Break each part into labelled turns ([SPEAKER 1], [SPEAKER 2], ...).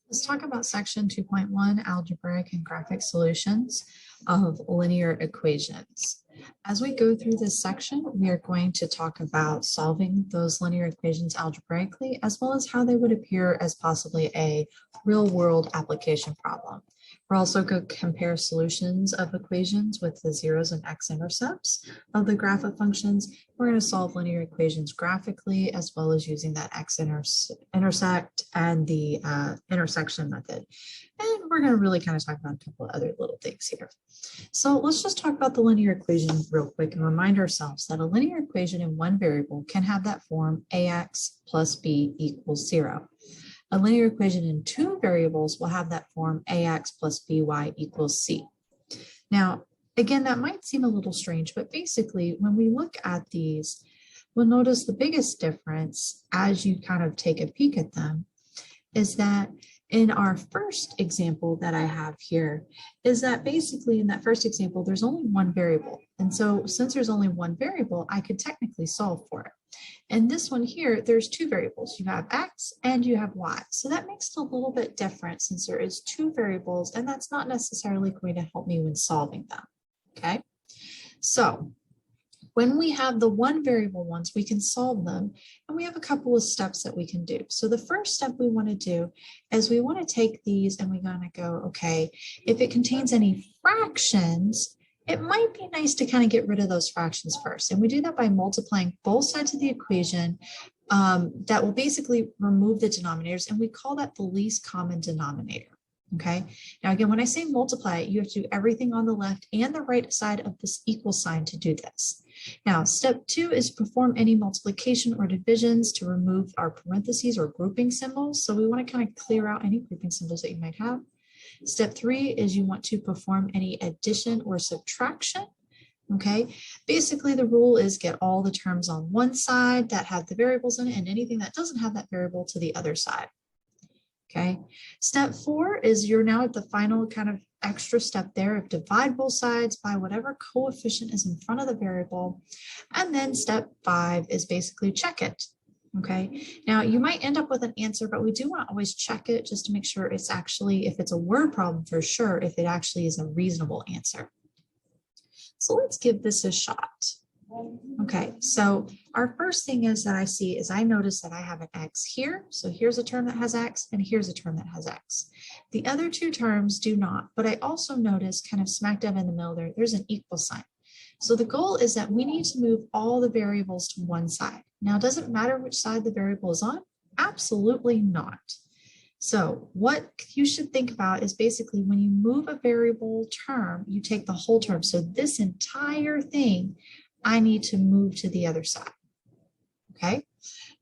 [SPEAKER 1] Let's talk about section 2.1, algebraic and graphic solutions of linear equations. As we go through this section, we are going to talk about solving those linear equations algebraically, as well as how they would appear as possibly a real-world application problem. We're also going to compare solutions of equations with the zeros and x-intercepts of the graph of functions. We're going to solve linear equations graphically, as well as using that x-intersect and the intersection method. And we're going to really kind of talk about a couple of other little things here. So let's just talk about the linear equation real quick and remind ourselves that a linear equation in one variable can have that form ax plus b equals 0. A linear equation in two variables will have that form ax plus by equals c. Now, again, that might seem a little strange, but basically when we look at these, we'll notice the biggest difference as you kind of take a peek at them is that in our first example that I have here is that basically in that first example, there's only one variable. And so since there's only one variable, I could technically solve for it. And this one here, there's two variables. You have x and you have y. So that makes it a little bit different since there is two variables, and that's not necessarily going to help me when solving them. Okay, so when we have the one variable ones, we can solve them, and we have a couple of steps that we can do. So the first step we want to do is we want to take these and we're going to go, okay, if it contains any fractions, it might be nice to kind of get rid of those fractions first. And we do that by multiplying both sides of the equation. That will basically remove the denominators, and we call that the least common denominator. Okay, now again, when I say multiply, you have to do everything on the left and the right side of this equal sign to do this. Now, step 2 is perform any multiplication or divisions to remove our parentheses or grouping symbols. So we want to kind of clear out any grouping symbols that you might have. Step 3 is you want to perform any addition or subtraction. Okay, basically the rule is get all the terms on one side that have the variables in it and anything that doesn't have that variable to the other side. Okay, step 4 is you're now at the final kind of extra step there of divide both sides by whatever coefficient is in front of the variable. And then step 5 is basically check it. Okay, now you might end up with an answer, but we do want to always check it just to make sure it's actually, if it's a word problem for sure, if it actually is a reasonable answer. So let's give this a shot. Okay, so our first thing is that I see is I notice that I have an x here. So here's a term that has x and here's a term that has x. The other two terms do not, but I also notice kind of smack dab in the middle there, there's an equal sign. So the goal is that we need to move all the variables to one side. Now, does it matter which side the variable is on? Absolutely not. So what you should think about is basically when you move a variable term, you take the whole term. So this entire thing, I need to move to the other side. Okay.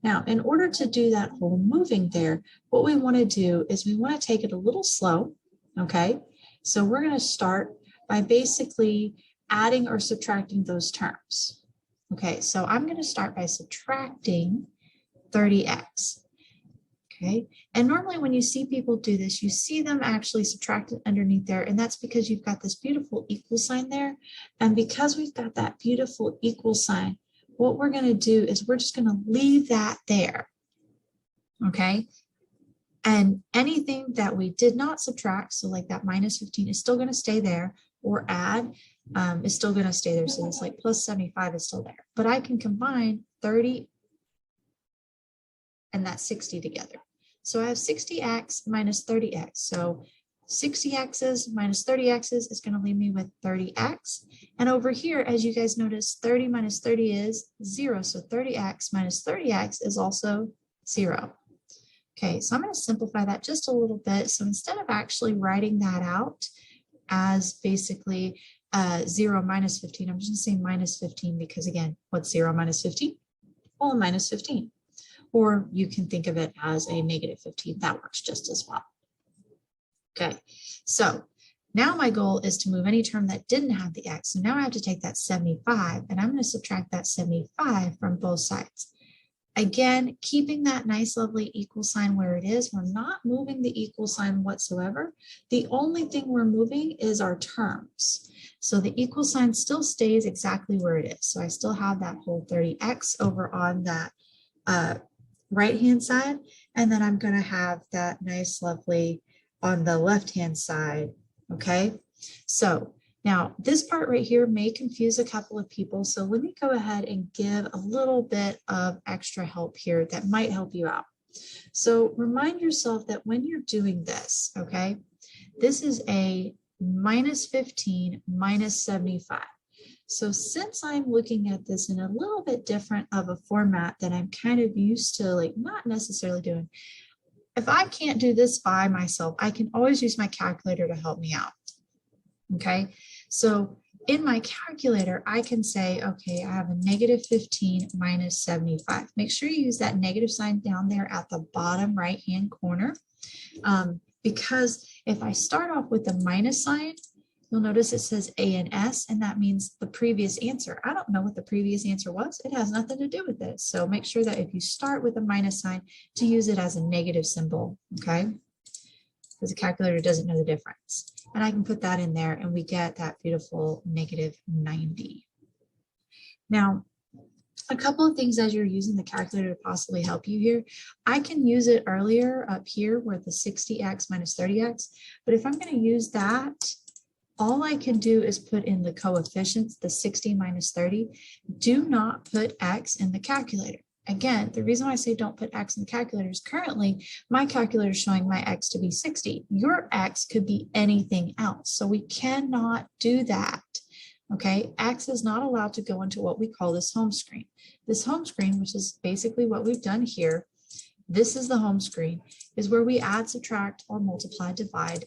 [SPEAKER 1] Now, in order to do that whole moving there, what we want to do is we want to take it a little slow. Okay. So we're going to start by basically adding or subtracting those terms. Okay, so I'm going to start by subtracting 30x. Okay, and normally when you see people do this, you see them actually subtract it underneath there, and that's because you've got this beautiful equal sign there. And because we've got that beautiful equal sign, what we're going to do is we're just going to leave that there. Okay, and anything that we did not subtract, so like that minus 15 is still going to stay there, or add is still going to stay there. So it's like plus 75 is still there. But I can combine 30 and that 60 together. So I have 60x minus 30x. So 60x's minus 30x's is going to leave me with 30x. And over here, as you guys notice, 30 minus 30 is 0. So 30x minus 30x is also 0. Okay, so I'm going to simplify that just a little bit. So instead of actually writing that out as basically 0 minus 15, I'm just going to say minus 15 because, again, what's 0 minus 15? Well, minus 15. Or you can think of it as a negative 15. That works just as well. Okay, so now my goal is to move any term that didn't have the x. So now I have to take that 75, and I'm going to subtract that 75 from both sides. Again, keeping that nice, lovely equal sign where it is. We're not moving the equal sign whatsoever. The only thing we're moving is our terms. So the equal sign still stays exactly where it is. So I still have that whole 30x over on that right-hand side, and then I'm going to have that nice, lovely on the left-hand side, okay? So now this part right here may confuse a couple of people, so let me go ahead and give a little bit of extra help here that might help you out. So remind yourself that when you're doing this, okay, this is a minus 15 minus 75. So since I'm looking at this in a little bit different of a format that I'm kind of used to, like not necessarily doing, if I can't do this by myself, I can always use my calculator to help me out. Okay, so in my calculator, I can say, okay, I have a negative 15 minus 75. Make sure you use that negative sign down there at the bottom right-hand corner, because if I start off with the minus sign, you'll notice it says A and S, and that means the previous answer. I don't know what the previous answer was. It has nothing to do with this. So make sure that if you start with a minus sign, to use it as a negative symbol, okay? Because the calculator doesn't know the difference. And I can put that in there, and we get that beautiful negative 90. Now, a couple of things as you're using the calculator to possibly help you here. I can use it earlier up here where the 60x minus 30x, but if I'm going to use that, all I can do is put in the coefficients, the 60 minus 30. Do not put x in the calculator. Again, the reason why I say don't put x in the calculator is currently my calculator is showing my x to be 60. Your x could be anything else, so we cannot do that. Okay, x is not allowed to go into what we call this home screen. This home screen, which is basically what we've done here, this is the home screen, is where we add, subtract, or multiply, divide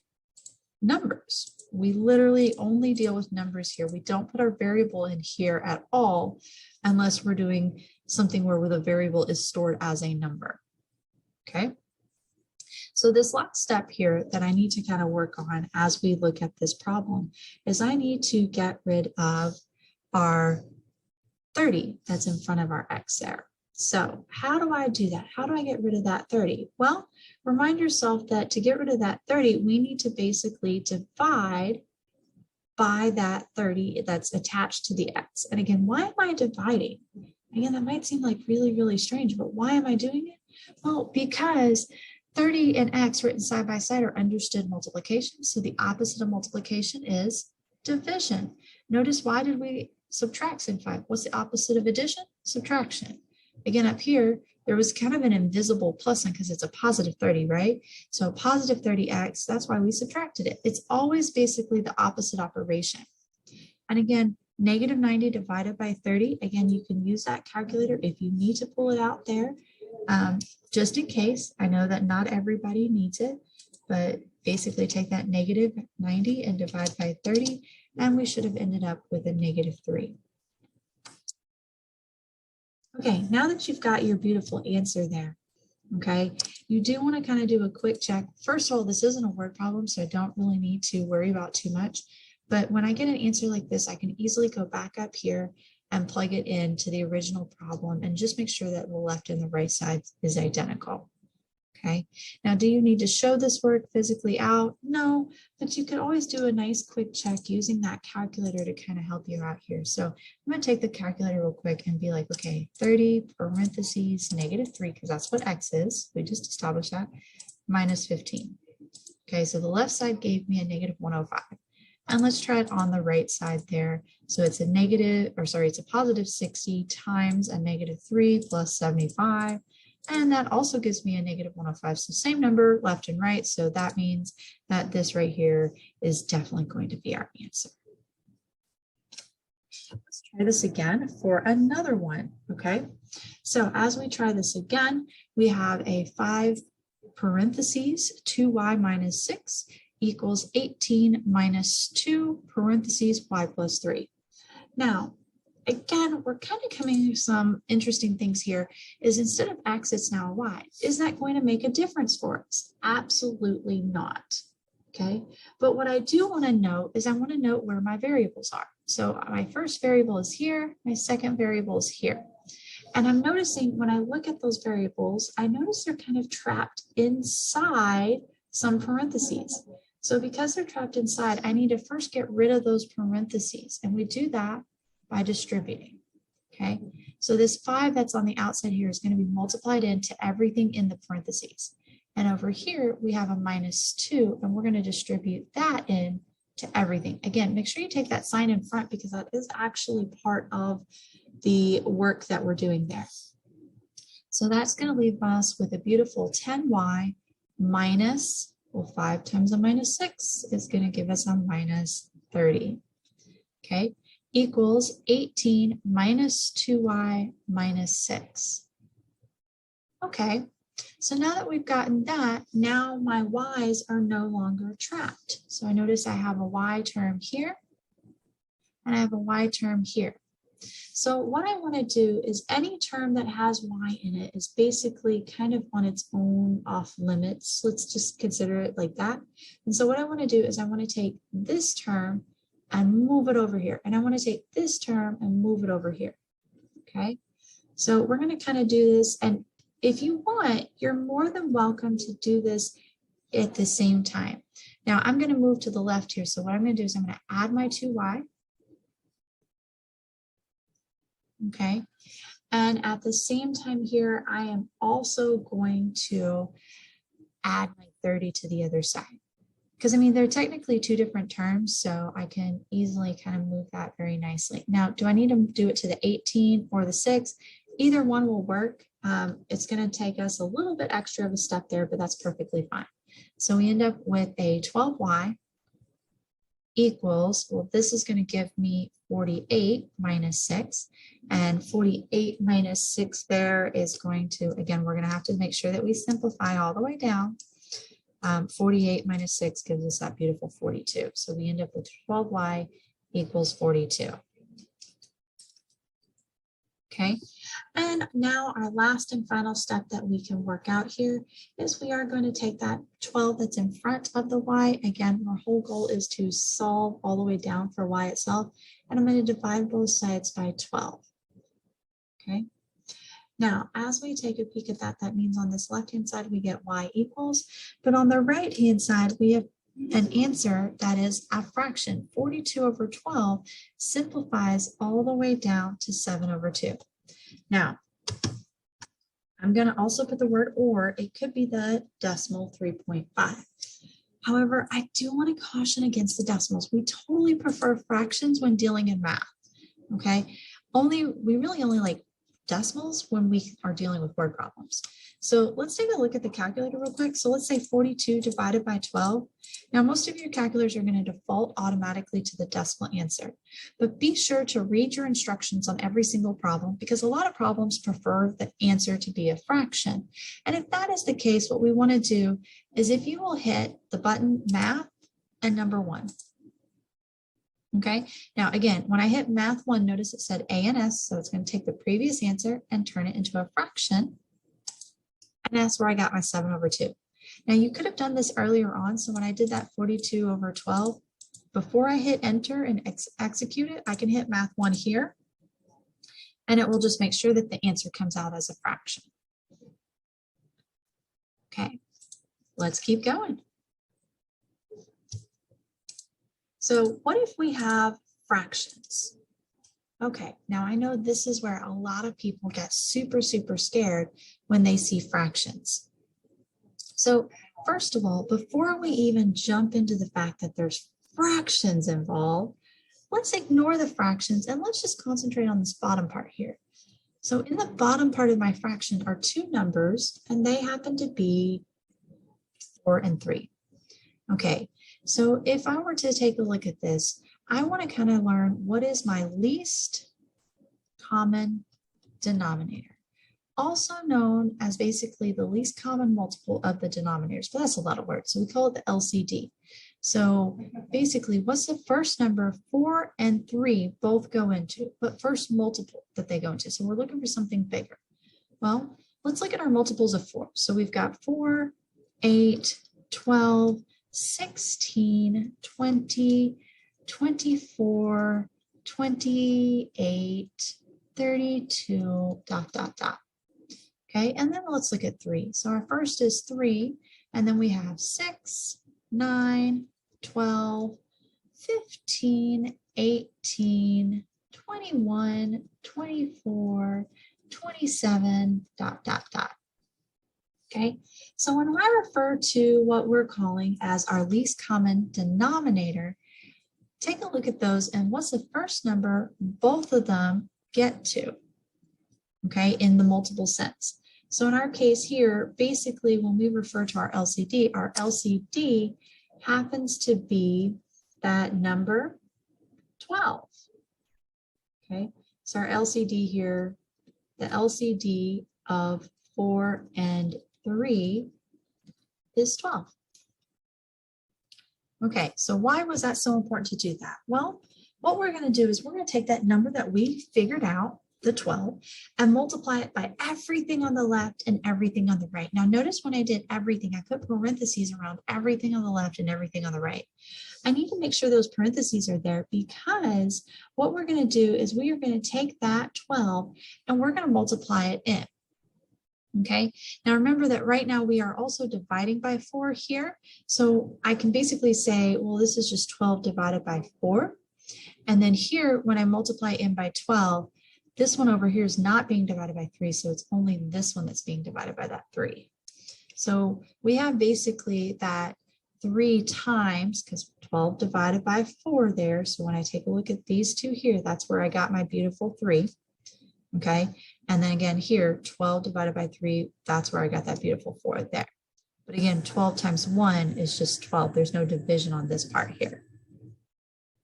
[SPEAKER 1] numbers. We literally only deal with numbers here. We don't put our variable in here at all unless we're doing something where the variable is stored as a number. Okay. So this last step here that I need to kind of work on as we look at this problem is I need to get rid of our 30 that's in front of our x there. So how do I do that? How do I get rid of that 30? Well, remind yourself that to get rid of that 30, we need to basically divide by that 30 that's attached to the x. And again, why am I dividing? Again, that might seem like really, really strange, but why am I doing it? Well, because 30 and x written side by side are understood multiplication. So the opposite of multiplication is division. Notice, why did we subtract sin 5? What's the opposite of addition? Subtraction. Again, up here, there was kind of an invisible plus sign because it's a positive 30, right? So positive 30x, that's why we subtracted it. It's always basically the opposite operation. And again, negative 90 divided by 30, again, you can use that calculator if you need to pull it out there. Just in case, I know that not everybody needs it, but basically take that negative 90 and divide by 30, and we should have ended up with a negative 3. Okay, now that you've got your beautiful answer there, okay, you do want to kind of do a quick check. First of all, this isn't a word problem, so I don't really need to worry about too much. But when I get an answer like this, I can easily go back up here and plug it into the original problem and just make sure that the left and the right side is identical. Okay, now do you need to show this work physically out? No, but you could always do a nice quick check using that calculator to kind of help you out here. So I'm going to take the calculator real quick and be like, okay, 30 parentheses negative 3, because that's what x is. We just established that, minus 15. Okay, so the left side gave me a negative 105. And let's try it on the right side there. So it's it's a positive 60 times a negative 3 plus 75. And that also gives me a negative 105. So same number left and right. So that means that this right here is definitely going to be our answer. Let's try this again for another one. Okay. So as we try this again, we have a 5 parentheses 2y minus 6 equals 18 minus 2 parentheses y plus 3. Now, again, we're kind of coming to some interesting things here. Is instead of x, it's now y. Is that going to make a difference for us? Absolutely not. Okay, but what I do want to note is I want to note where my variables are. So my first variable is here, my second variable is here. And I'm noticing when I look at those variables, I notice they're kind of trapped inside some parentheses. So because they're trapped inside, I need to first get rid of those parentheses. And we do that by distributing. Okay, So this 5 that's on the outside here is going to be multiplied into everything in the parentheses. And over here, we have a -2, and we're going to distribute that in to everything. Again, make sure you take that sign in front because that is actually part of the work that we're doing there. So that's going to leave us with a beautiful 10y minus, well, 5 times a -6 is going to give us a -30. Okay, equals 18 minus 2y minus 6. Okay, so now that we've gotten that, now my y's are no longer trapped. So I notice I have a y term here, and I have a y term here. So what I want to do is any term that has y in it is basically kind of on its own off limits. Let's just consider it like that. And so what I want to do is I want to take this term and move it over here. And I want to take this term and move it over here. Okay, so we're going to kind of do this. And if you want, you're more than welcome to do this at the same time. Now I'm going to move to the left here. So what I'm going to do is I'm going to add my 2y. Okay, and at the same time here, I am also going to add my 30 to the other side. Because I mean, they're technically two different terms, so I can easily kind of move that very nicely. Now, do I need to do it to the 18 or the 6? Either one will work. It's going to take us a little bit extra of a step there, but that's perfectly fine. So we end up with a 12y equals, well, this is going to give me 48 minus 6. And 48 minus 6 there is going to, again, we're going to have to make sure that we simplify all the way down. 48 minus 6 gives us that beautiful 42. So we end up with 12y equals 42. Okay, and now our last and final step that we can work out here is we are going to take that 12 that's in front of the y. Again, our whole goal is to solve all the way down for y itself. And I'm going to divide both sides by 12. Okay. Now, as we take a peek at that, that means on this left-hand side, we get y equals, but on the right-hand side, we have an answer that is a fraction. 42 over 12 simplifies all the way down to 7 over 2. Now, I'm going to also put the word or. It could be the decimal 3.5. However, I do want to caution against the decimals. We totally prefer fractions when dealing in math. Okay, we really only like decimals when we are dealing with word problems. So let's take a look at the calculator real quick. So let's say 42 divided by 12. Now, most of your calculators are going to default automatically to the decimal answer, but be sure to read your instructions on every single problem because a lot of problems prefer the answer to be a fraction. And if that is the case, what we want to do is if you will hit the button math and number 1. Okay, now again, when I hit math 1, notice it said A and S, so it's going to take the previous answer and turn it into a fraction. And that's where I got my 7 over 2. Now you could have done this earlier on, so when I did that 42 over 12, before I hit enter and execute it, I can hit math 1 here, and it will just make sure that the answer comes out as a fraction. Okay, let's keep going. So what if we have fractions? Okay, now I know this is where a lot of people get super, super scared when they see fractions. So first of all, before we even jump into the fact that there's fractions involved, let's ignore the fractions and let's just concentrate on this bottom part here. So in the bottom part of my fraction are 2 numbers, and they happen to be 4 and 3. Okay. So if I were to take a look at this, I want to kind of learn what is my least common denominator, also known as basically the least common multiple of the denominators, but that's a lot of words. So we call it the LCD. So basically, what's the first number 4 and 3 both go into, but first multiple that they go into? So we're looking for something bigger. Well, let's look at our multiples of 4. So we've got 4, 8, 12, 16, 20, 24, 28, 32, ... Okay, and then let's look at 3. So our first is 3, and then we have 6, 9, 12, 15, 18, 21, 24, 27, dot, dot, dot. Okay, so when I refer to what we're calling as our least common denominator, take a look at those and what's the first number both of them get to, okay, in the multiple sense. So in our case here, basically when we refer to our LCD happens to be that number 12. Okay, so our LCD here, the LCD of 4 and 3 is 12. Okay, so why was that so important to do that? Well, what we're going to do is we're going to take that number that we figured out, the 12, and multiply it by everything on the left and everything on the right. Now notice when I did everything, I put parentheses around everything on the left and everything on the right. I need to make sure those parentheses are there because what we're going to do is we are going to take that 12 and we're going to multiply it in. Okay, now remember that right now we are also dividing by 4 here. So I can basically say, well, this is just 12 divided by 4. And then here, when I multiply in by 12, this one over here is not being divided by 3. So it's only this one that's being divided by that 3. So we have basically that 3 times, because 12 divided by 4 there. So when I take a look at these two here, that's where I got my beautiful 3. Okay, and then again here, 12 divided by 3, that's where I got that beautiful 4 there. But again, 12 times 1 is just 12. There's no division on this part here.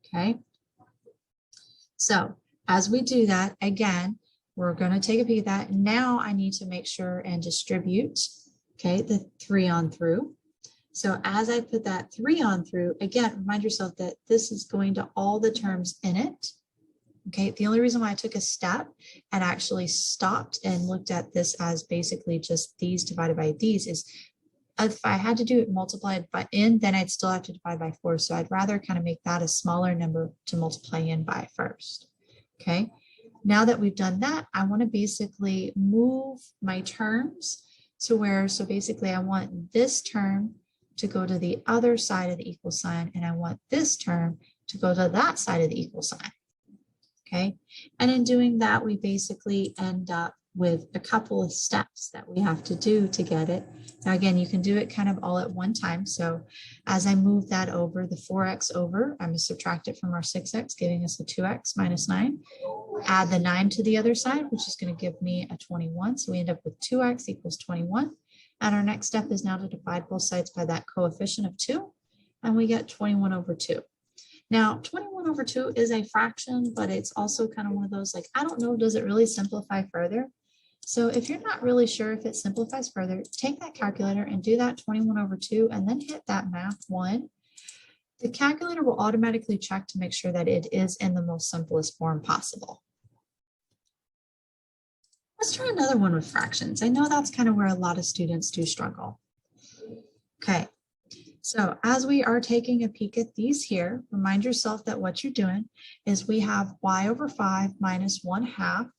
[SPEAKER 1] Okay, so as we do that, again, we're going to take a peek at that. Now I need to make sure and distribute, okay, the 3 on through. So as I put that 3 on through, again, remind yourself that this is going to all the terms in it. Okay, the only reason why I took a step and actually stopped and looked at this as basically just these divided by these is if I had to do it multiplied by in, then I'd still have to divide by 4. So I'd rather kind of make that a smaller number to multiply in by first. Okay, now that we've done that, I want to basically move my terms to where, so basically I want this term to go to the other side of the equal sign, and I want this term to go to that side of the equal sign. Okay, and in doing that, we basically end up with a couple of steps that we have to do to get it. Now, again, you can do it kind of all at one time. So as I move that over, the 4x over, I'm going to subtract it from our 6x, giving us a 2x minus 9. Add the 9 to the other side, which is going to give me a 21. So we end up with 2x equals 21. And our next step is now to divide both sides by that coefficient of 2. And we get 21 over 2. Now, 21 over 2 is a fraction, but it's also kind of one of those, like, I don't know, does it really simplify further? So if you're not really sure if it simplifies further, take that calculator and do that 21 over 2 and then hit that math 1. The calculator will automatically check to make sure that it is in the most simplest form possible. Let's try another one with fractions. I know that's kind of where a lot of students do struggle. Okay. So as we are taking a peek at these here, remind yourself that what you're doing is we have y over 5 minus 1/2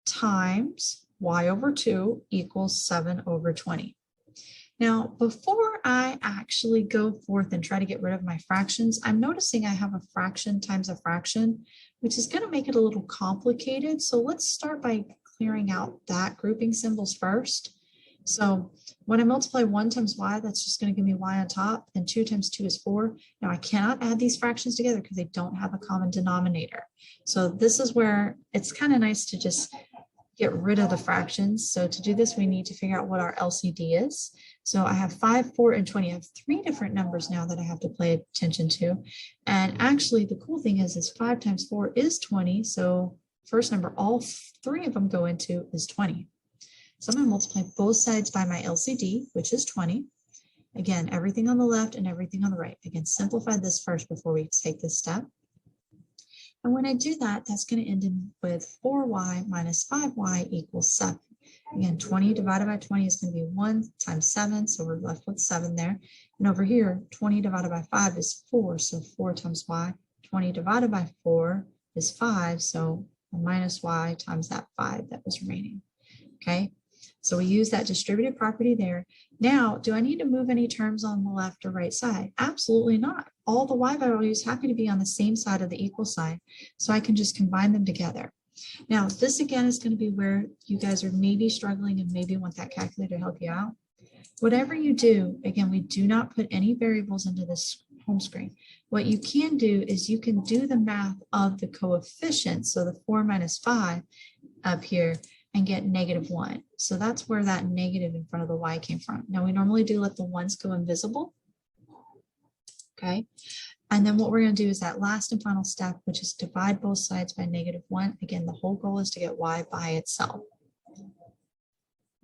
[SPEAKER 1] times y over 2 equals 7 over 20. Now, before I actually go forth and try to get rid of my fractions, I'm noticing I have a fraction times a fraction, which is going to make it a little complicated. So let's start by clearing out that grouping symbols first. So when I multiply 1 times y, that's just going to give me y on top, and 2 times 2 is 4. Now I cannot add these fractions together because they don't have a common denominator. So this is where it's kind of nice to just get rid of the fractions. So to do this, we need to figure out what our LCD is. So I have 5, 4, and 20. I have 3 different numbers now that I have to pay attention to. And actually the cool thing is 5 times 4 is 20. So first number, all 3 of them go into is 20. So I'm going to multiply both sides by my LCD, which is 20. Again, everything on the left and everything on the right. Again, simplify this first before we take this step. And when I do that, that's going to end in with 4y minus 5y equals 7. Again, 20 divided by 20 is going to be 1 times 7, so we're left with 7 there. And over here, 20 divided by 5 is 4, so 4 times y. 20 divided by 4 is 5, so minus y times that 5 that was remaining. Okay. So we use that distributed property there. Now, do I need to move any terms on the left or right side? Absolutely not. All the y values happen to be on the same side of the equal sign, so I can just combine them together. Now, this again is going to be where you guys are maybe struggling and maybe want that calculator to help you out. Whatever you do, again, we do not put any variables into this home screen. What you can do is you can do the math of the coefficients, so the 4 minus 5 up here, and get -1. So that's where that negative in front of the y came from. Now, we normally do let the ones go invisible. Okay. And then what we're going to do is that last and final step, which is divide both sides by -1. Again, the whole goal is to get y by itself.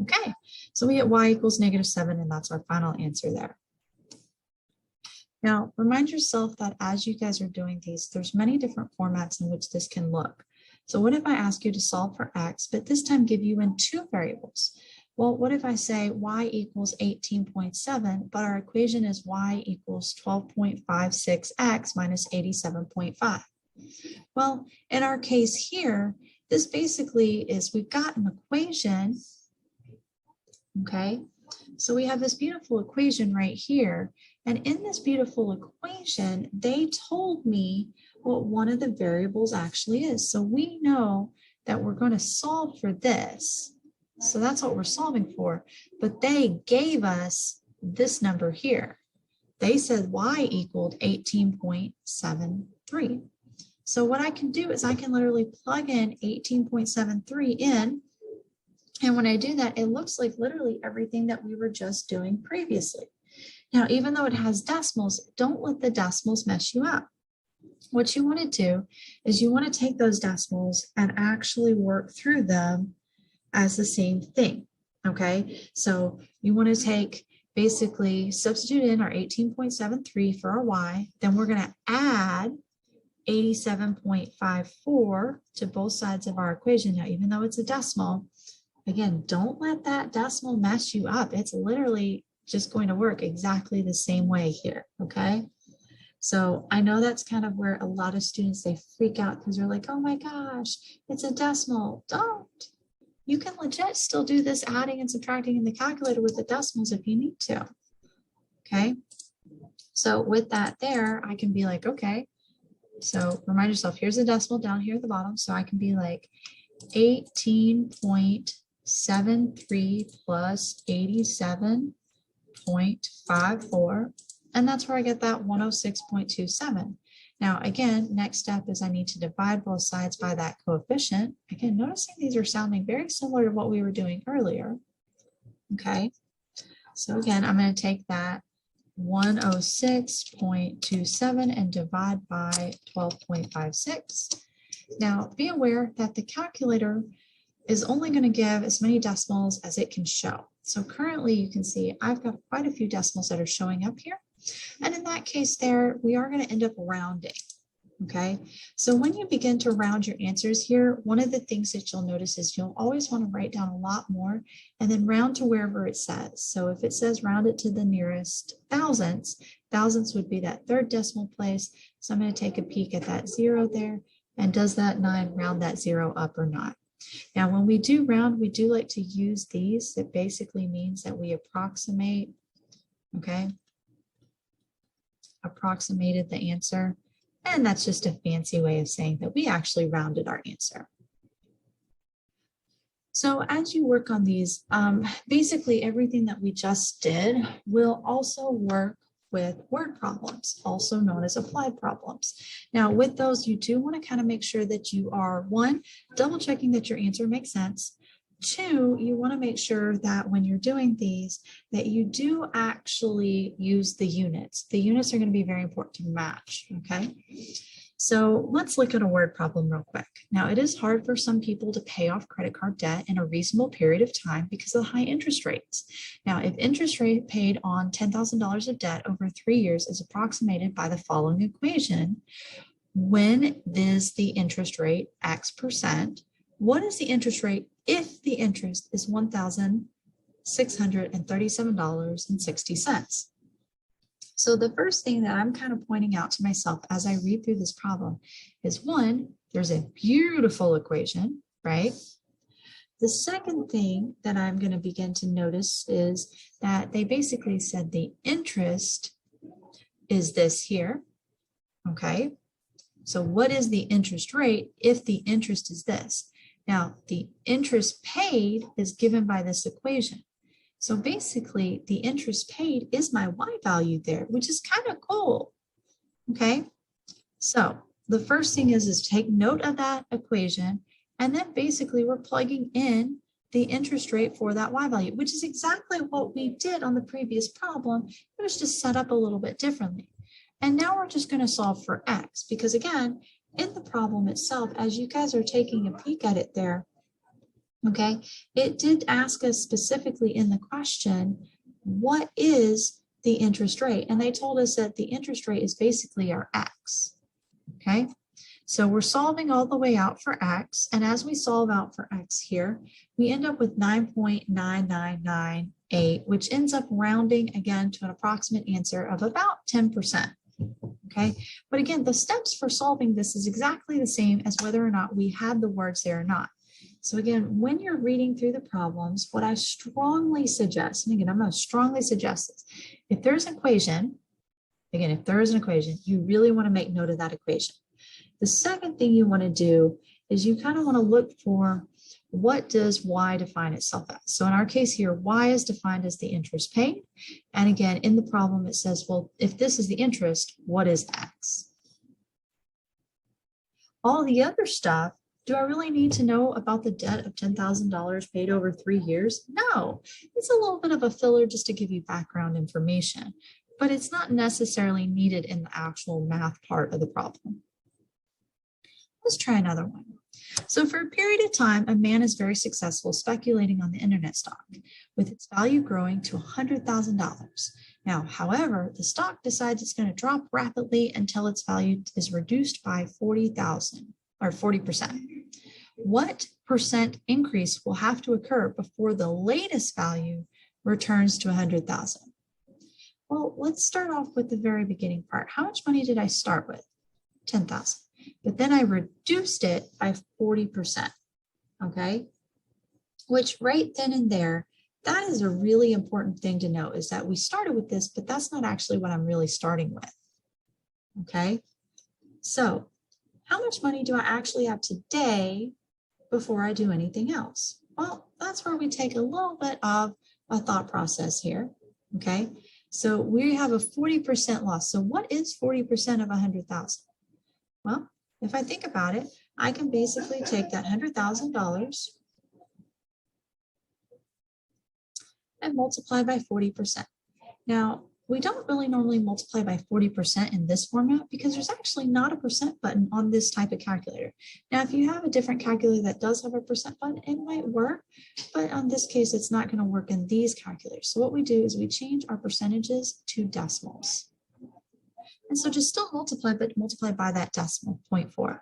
[SPEAKER 1] Okay, so we get y equals -7, and that's our final answer there. Now, remind yourself that as you guys are doing these, there's many different formats in which this can look. So what if I ask you to solve for x, but this time give you in 2 variables? Well, what if I say y equals 18.7, but our equation is y equals 12.56x minus 87.5? Well, in our case here, this basically is we've got an equation, okay? So we have this beautiful equation right here. And in this beautiful equation, they told me what one of the variables actually is. So we know that we're going to solve for this. So that's what we're solving for. But they gave us this number here. They said y equaled 18.73. So what I can do is I can literally plug in 18.73 in. And when I do that, it looks like literally everything that we were just doing previously. Now, even though it has decimals, don't let the decimals mess you up. What you want to do is you want to take those decimals and actually work through them as the same thing, okay? So you want to take, basically substitute in our 18.73 for our y, then we're going to add 87.54 to both sides of our equation. Now, even though it's a decimal, again, don't let that decimal mess you up. It's literally just going to work exactly the same way here, okay? So I know that's kind of where a lot of students, they freak out because they're like, oh my gosh, it's a decimal. Don't. You can legit still do this adding and subtracting in the calculator with the decimals if you need to, okay? So with that there, I can be like, okay, so remind yourself, here's a decimal down here at the bottom. So I can be like 18.73 plus 87.54, and that's where I get that 106.27. Now, again, next step is I need to divide both sides by that coefficient. Again, noticing these are sounding very similar to what we were doing earlier. Okay, so again, I'm going to take that 106.27 and divide by 12.56. Now, be aware that the calculator is only going to give as many decimals as it can show. So currently you can see I've got quite a few decimals that are showing up here. And in that case there, we are going to end up rounding. Okay, so when you begin to round your answers here, one of the things that you'll notice is you'll always want to write down a lot more and then round to wherever it says. So if it says round it to the nearest thousandths, thousandths would be that third decimal place. So I'm going to take a peek at that 0 there. And does that 9 round that 0 up or not? Now, when we do round, we do like to use these. It basically means that we approximate, okay, approximated the answer. And that's just a fancy way of saying that we actually rounded our answer. So as you work on these, basically everything that we just did will also work with word problems, also known as applied problems. Now with those, you do want to kind of make sure that you are, 1, double checking that your answer makes sense. 2, you want to make sure that when you're doing these, that you do actually use the units. The units are going to be very important to match, okay? So let's look at a word problem real quick. Now, it is hard for some people to pay off credit card debt in a reasonable period of time because of the high interest rates. Now, if interest rate paid on $10,000 of debt over 3 years is approximated by the following equation, when is the interest rate X percent? What is the interest rate if the interest is $1,637.60? So the first thing that I'm kind of pointing out to myself as I read through this problem is, 1, there's a beautiful equation, right? The second thing that I'm going to begin to notice is that they basically said the interest is this here, okay? So what is the interest rate if the interest is this? Now, the interest paid is given by this equation. So basically, the interest paid is my y value there, which is kind of cool, okay? So the first thing is take note of that equation, and then basically we're plugging in the interest rate for that y value, which is exactly what we did on the previous problem. It was just set up a little bit differently. And now we're just going to solve for x, because again, in the problem itself, as you guys are taking a peek at it there, okay, it did ask us specifically in the question, what is the interest rate? And they told us that the interest rate is basically our x, okay? So we're solving all the way out for x, and as we solve out for x here, we end up with 9.9998, which ends up rounding again to an approximate answer of about 10%. Okay, but again, the steps for solving this is exactly the same as whether or not we had the words there or not. So again, when you're reading through the problems, what I strongly suggest, and again, I'm going to strongly suggest this, if there's an equation, again, if there is an equation, you really want to make note of that equation. The second thing you want to do is you kind of want to look for what does y define itself as. So in our case here, y is defined as the interest paid. And again, in the problem, it says, well, if this is the interest, what is x? All the other stuff, do I really need to know about the debt of $10,000 paid over 3 years? No, it's a little bit of a filler just to give you background information, but it's not necessarily needed in the actual math part of the problem. Let's try another one. So for a period of time, a man is very successful speculating on the internet stock, with its value growing to $100,000. Now, however, the stock decides it's going to drop rapidly until its value is reduced by 40,000 or 40%. What percent increase will have to occur before the latest value returns to 100,000? Well, let's start off with the very beginning part. How much money did I start with? 10,000. But then I reduced it by 40%, okay? Which right then and there, that is a really important thing to know, is that we started with this, but that's not actually what I'm really starting with, okay? So how much money do I actually have today before I do anything else? Well, that's where we take a little bit of a thought process here, okay? So we have a 40% loss. So what is 40% of 100,000? Well, if I think about it, I can basically take that $100,000 and multiply by 40%. Now, we don't really normally multiply by 40% in this format because there's actually not a percent button on this type of calculator. Now, if you have a different calculator that does have a percent button, it might work, but on this case, it's not going to work in these calculators. So what we do is we change our percentages to decimals. And so just still multiply, but multiply by that decimal, 0.4.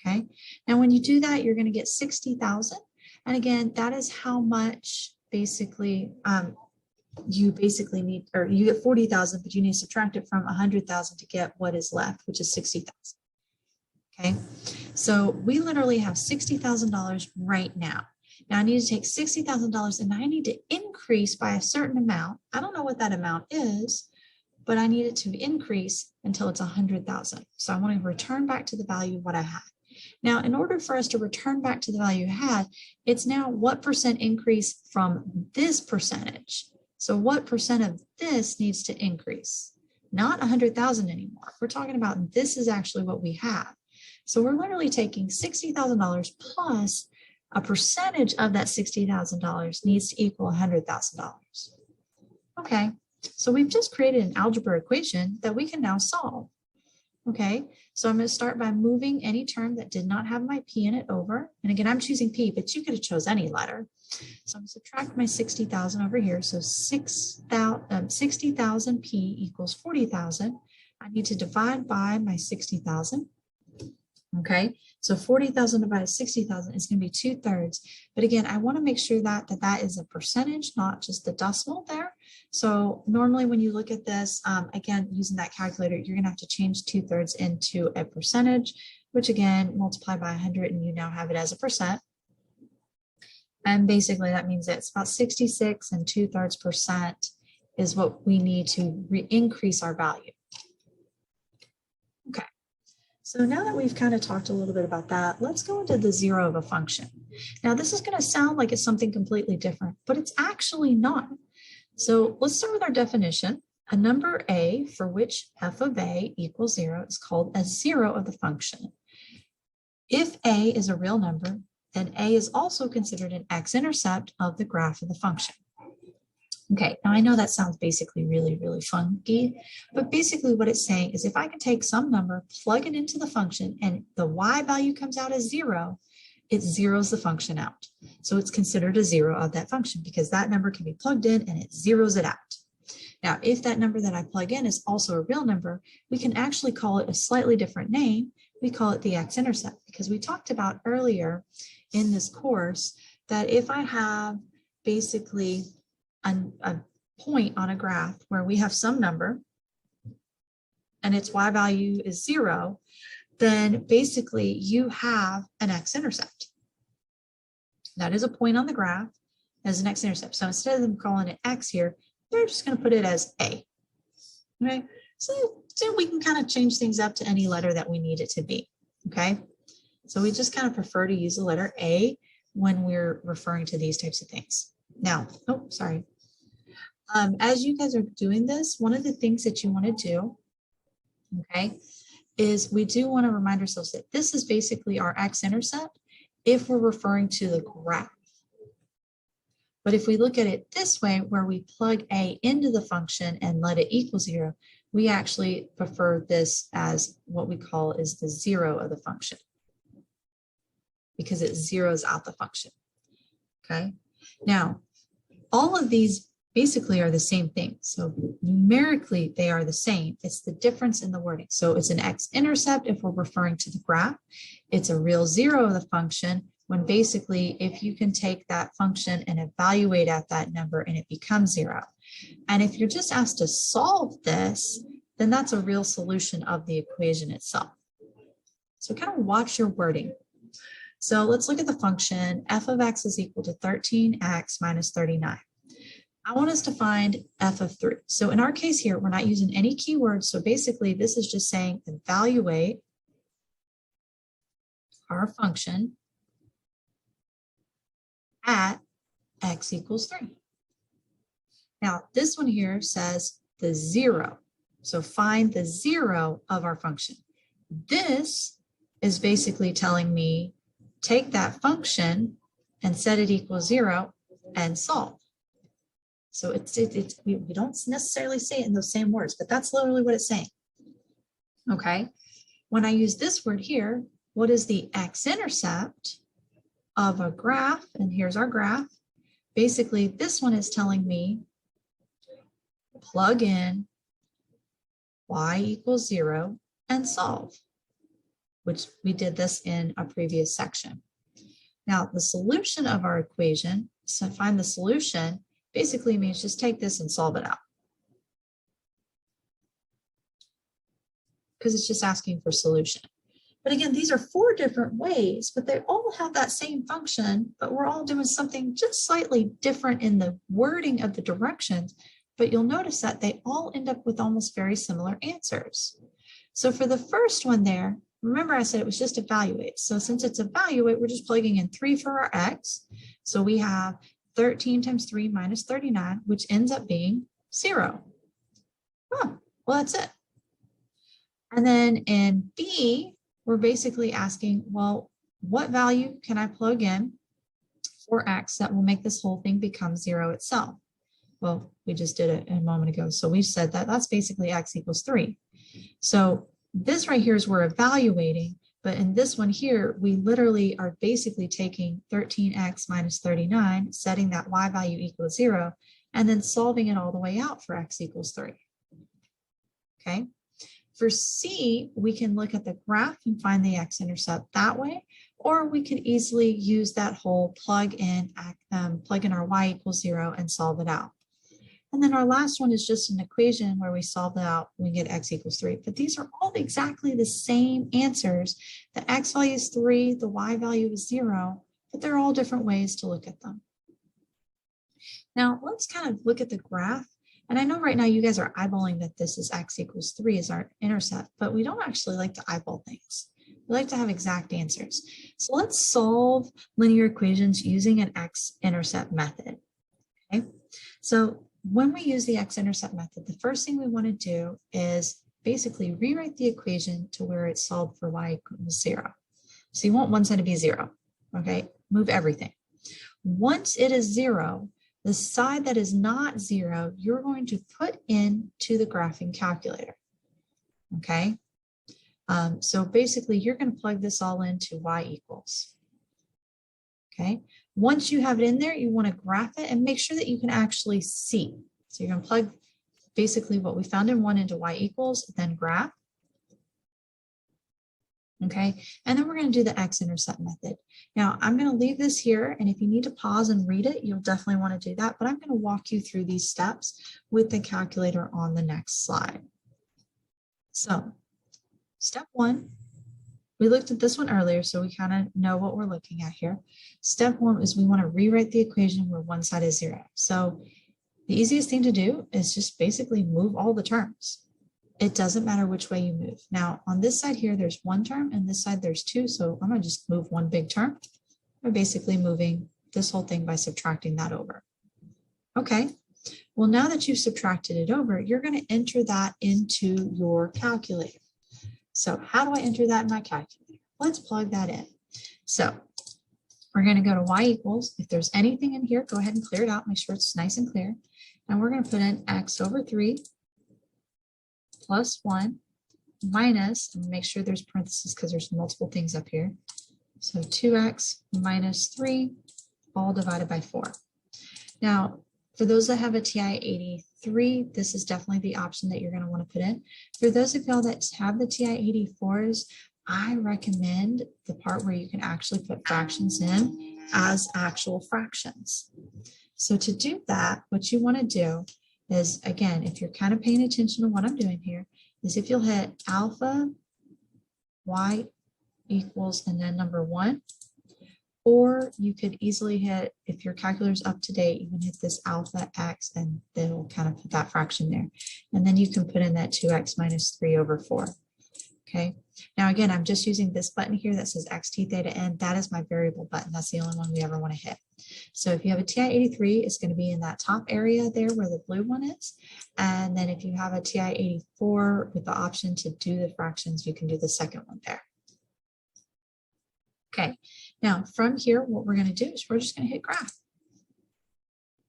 [SPEAKER 1] Okay. Now, when you do that, you're going to get 60,000. And again, that is how much basically you basically need, or you get 40,000, but you need to subtract it from 100,000 to get what is left, which is 60,000. Okay. So we literally have $60,000 right now. Now I need to take $60,000 and I need to increase by a certain amount. I don't know what that amount is, but I need it to increase until it's 100,000. So I want to return back to the value of what I had. Now, in order for us to return back to the value you had, it's now what percent increase from this percentage. So what percent of this needs to increase? Not 100,000 anymore. We're talking about this is actually what we have. So we're literally taking $60,000 plus a percentage of that $60,000 needs to equal $100,000. Okay. So we've just created an algebra equation that we can now solve. Okay, so I'm going to start by moving any term that did not have my p in it over. And again, I'm choosing p, but you could have chose any letter. So I'm going to subtract my 60,000 over here. So 60,000 p equals 40,000. I need to divide by my 60,000. Okay, so 40,000 divided by 60,000 is going to be 2/3. But again, I want to make sure that that is a percentage, not just the decimal there. So normally when you look at this, again, using that calculator, you're going to have to change 2/3 into a percentage, which again, multiply by 100 and you now have it as a percent. And basically that means that it's about 66 2/3% is what we need to increase our value. Okay, so now that we've kind of talked a little bit about that, let's go into the zero of a function. Now this is going to sound like it's something completely different, but it's actually not. So let's start with our definition. A number a for which f of a equals 0 is called a zero of the function. If a is a real number, then a is also considered an x-intercept of the graph of the function. Okay, now I know that sounds basically really, really funky, but basically what it's saying is if I can take some number, plug it into the function, and the y value comes out as 0, it zeroes the function out. So it's considered a zero of that function because that number can be plugged in and it zeroes it out. Now, if that number that I plug in is also a real number, we can actually call it a slightly different name. We call it the x-intercept because we talked about earlier in this course that if I have basically a point on a graph where we have some number and its y value is 0, then basically you have an x-intercept. That is a point on the graph as an x-intercept. So instead of them calling it x here, they're just going to put it as a. Okay, so we can kind of change things up to any letter that we need it to be. Okay, so we just kind of prefer to use the letter a when we're referring to these types of things. Now, oh, sorry. As you guys are doing this, one of the things that you want to do, okay, is we do want to remind ourselves that this is basically our x-intercept if we're referring to the graph. But if we look at it this way, where we plug a into the function and let it equal 0, we actually prefer this as what we call is the zero of the function because it zeroes out the function. Okay, now all of these basically are the same thing. So numerically, they are the same. It's the difference in the wording. So it's an x-intercept if we're referring to the graph. It's a real zero of the function when basically if you can take that function and evaluate at that number and it becomes 0. And if you're just asked to solve this, then that's a real solution of the equation itself. So kind of watch your wording. So let's look at the function f of x is equal to 13x minus 39. I want us to find f of 3. So in our case here, we're not using any keywords. So basically, this is just saying evaluate our function at x equals 3. Now, this one here says the 0. So find the 0 of our function. This is basically telling me take that function and set it equals 0 and solve. So we don't necessarily say it in those same words, but that's literally what it's saying. Okay. When I use this word here, what is the x-intercept of a graph? And here's our graph. Basically, this one is telling me plug in y equals 0 and solve, which we did this in a previous section. Now, the solution of our equation, so find the solution, basically means just take this and solve it out. Because it's just asking for solution. But again, these are 4 different ways, but they all have that same function, but we're all doing something just slightly different in the wording of the directions. But you'll notice that they all end up with almost very similar answers. So for the first one there, remember I said it was just evaluate. So since it's evaluate, we're just plugging in 3 for our x. So we have 13 times 3 minus 39, which ends up being 0. Oh, well, that's it. And then in B, we're basically asking, well, what value can I plug in for x that will make this whole thing become 0 itself? Well, we just did it a moment ago. So we said that that's basically x equals 3. So this right here is we're evaluating, but in this one here, we literally are basically taking 13x minus 39, setting that y value equals 0, and then solving it all the way out for x equals 3. Okay. For C, we can look at the graph and find the x-intercept that way, or we could easily use that whole plug in our y equals 0 and solve it out. And then our last one is just an equation where we solve it out, we get x equals 3. But these are all exactly the same answers. The x value is 3, the y value is 0, but they're all different ways to look at them. Now let's kind of look at the graph. And I know right now you guys are eyeballing that this is x equals 3 as our intercept, but we don't actually like to eyeball things. We like to have exact answers. So let's solve linear equations using an x-intercept method. Okay, so when we use the x-intercept method, the first thing we want to do is basically rewrite the equation to where it's solved for y equals 0. So you want one side to be 0, okay? Move everything. Once it is 0, the side that is not 0, you're going to put into the graphing calculator, okay? So basically, you're going to plug this all into y equals, okay? Once you have it in there, you want to graph it and make sure that you can actually see. So you're going to plug basically what we found in 1 into y equals, then graph. Okay, and then we're going to do the x-intercept method. Now, I'm going to leave this here, and if you need to pause and read it, you'll definitely want to do that, but I'm going to walk you through these steps with the calculator on the next slide. So, step 1, we looked at this one earlier, so we kind of know what we're looking at here. Step 1 is we want to rewrite the equation where one side is 0. So, the easiest thing to do is just basically move all the terms. It doesn't matter which way you move. Now, on this side here, there's one term, and this side there's 2, so I'm going to just move one big term. We're basically moving this whole thing by subtracting that over. Okay, well, now that you've subtracted it over, you're going to enter that into your calculator. So how do I enter that in my calculator? Let's plug that in. So we're going to go to y equals. If there's anything in here, go ahead and clear it out. Make sure it's nice and clear. And we're going to put in x over 3 plus 1 minus, and make sure there's parentheses because there's multiple things up here. So 2x minus 3 all divided by 4. Now, for those that have a TI-83, this is definitely the option that you're going to want to put in. For those of y'all that have the TI-84s, I recommend the part where you can actually put fractions in as actual fractions. So to do that, what you want to do is, again, if you're kind of paying attention to what I'm doing here, is if you'll hit alpha y equals and then number 1, or you could easily hit, if your calculator's up to date, you can hit this alpha x and it'll kind of put that fraction there. And then you can put in that 2x minus 3 over 4. Okay, now again, I'm just using this button here that says xt theta n. That is my variable button. That's the only one we ever want to hit. So if you have a TI-83, it's going to be in that top area there where the blue one is. And then if you have a TI-84 with the option to do the fractions, you can do the second one there. Okay, now from here, what we're going to do is we're just going to hit graph.